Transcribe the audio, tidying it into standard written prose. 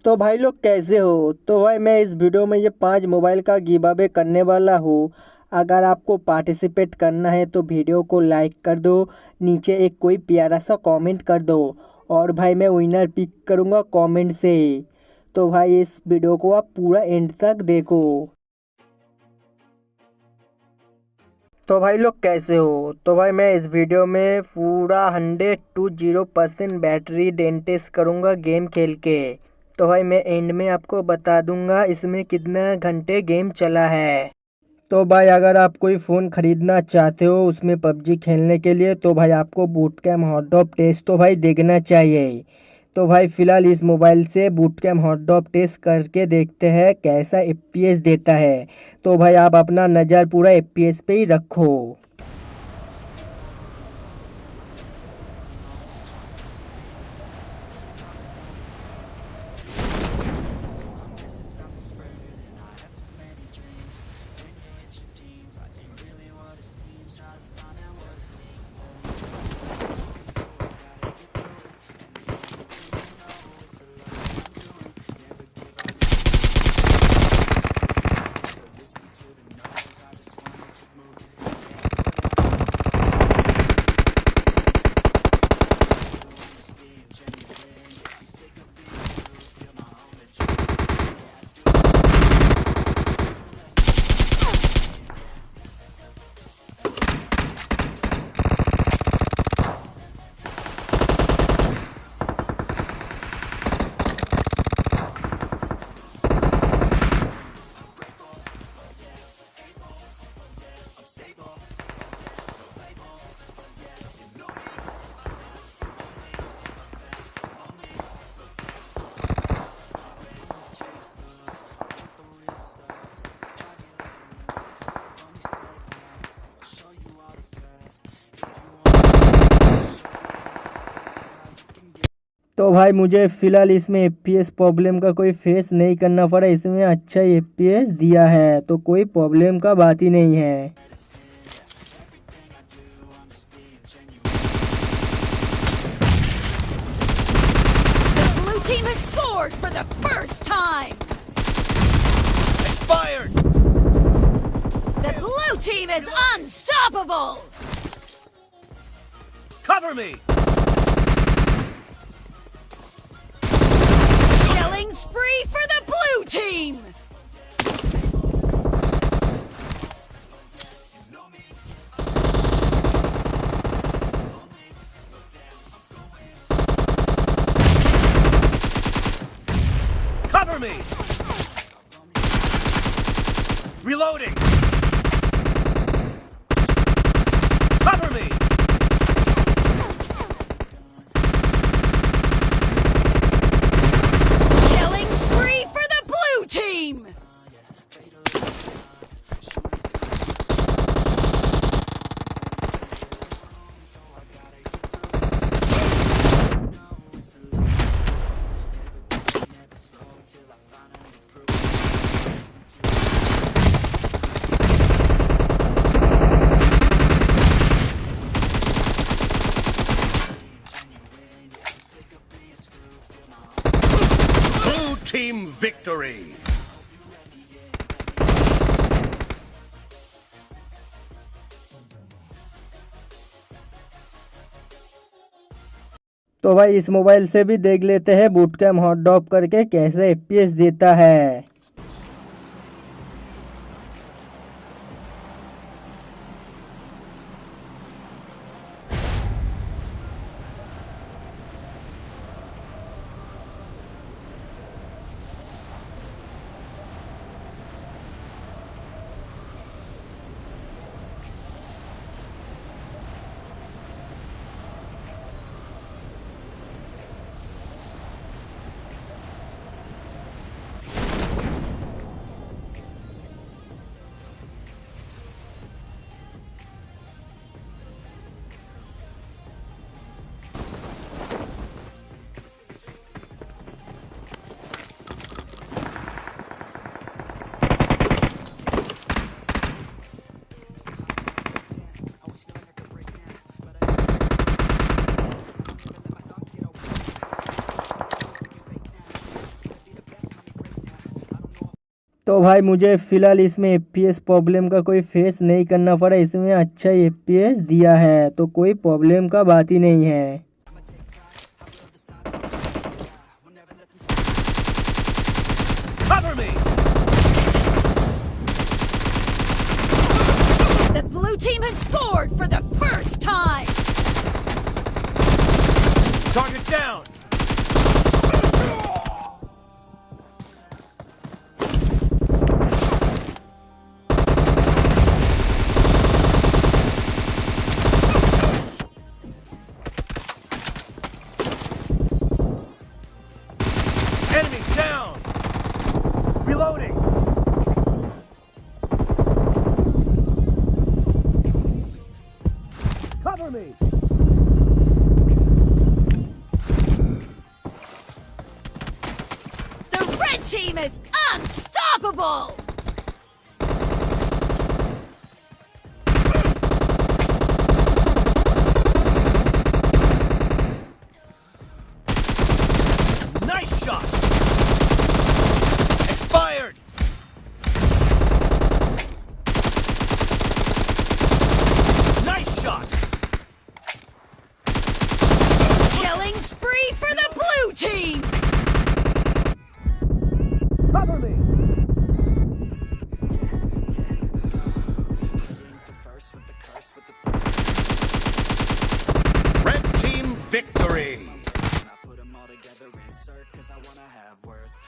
तो भाई लोग कैसे हो। तो भाई मैं इस वीडियो में ये 5 मोबाइल का गिव अवे करने वाला हूँ। अगर आपको पार्टिसिपेट करना है तो वीडियो को लाइक कर दो, नीचे एक कोई प्यारा सा कमेंट कर दो और भाई मैं विनर पिक करूँगा कमेंट से। तो भाई इस वीडियो को आप पूरा एंड तक देखो। तो भाई लोग कैसे हो। तो भाई मैं इस वीडियो में पूरा 100 to 0% बैटरी डेंटेस करूँगा गेम खेल के। तो भाई मैं एंड में आपको बता दूंगा इसमें कितना घंटे गेम चला है। तो भाई अगर आप कोई फ़ोन ख़रीदना चाहते हो उसमें पबजी खेलने के लिए तो भाई आपको बूट कैम्प हॉट डॉप टेस्ट तो भाई देखना चाहिए। तो भाई फ़िलहाल इस मोबाइल से बूट कैम्प हॉट डॉप टेस्ट करके देखते हैं कैसा एफपीएस देता है। तो भाई आप अपना नज़र पूरा एफपीएस पे ही रखो। तो भाई मुझे फ़िलहाल इसमें एफपीएस प्रॉब्लम का कोई फेस नहीं करना पड़ा, इसमें अच्छा एफपीएस दिया है तो कोई प्रॉब्लम का बात ही नहीं है। Blue team has scored for the first time! Expired! The blue team is unstoppable! Cover me! Killing spree for the blue team! Cover me! Reloading! Cover me! Killing spree for the blue team! Blue team victory! तो भाई इस mobile से भी देख लेते हैं boot camp hot डॉप करके कैसे एफपीएस देता है। तो भाई मुझे फ़िलहाल इसमें FPS प्रॉब्लम का कोई फेस नहीं करना पड़ा, इसमें अच्छा FPS दिया है तो कोई प्रॉब्लम का बात ही नहीं है। Cover me! The blue team has scored for the first time! Target down! Enemy down! Reloading! Cover me! The red team is unstoppable!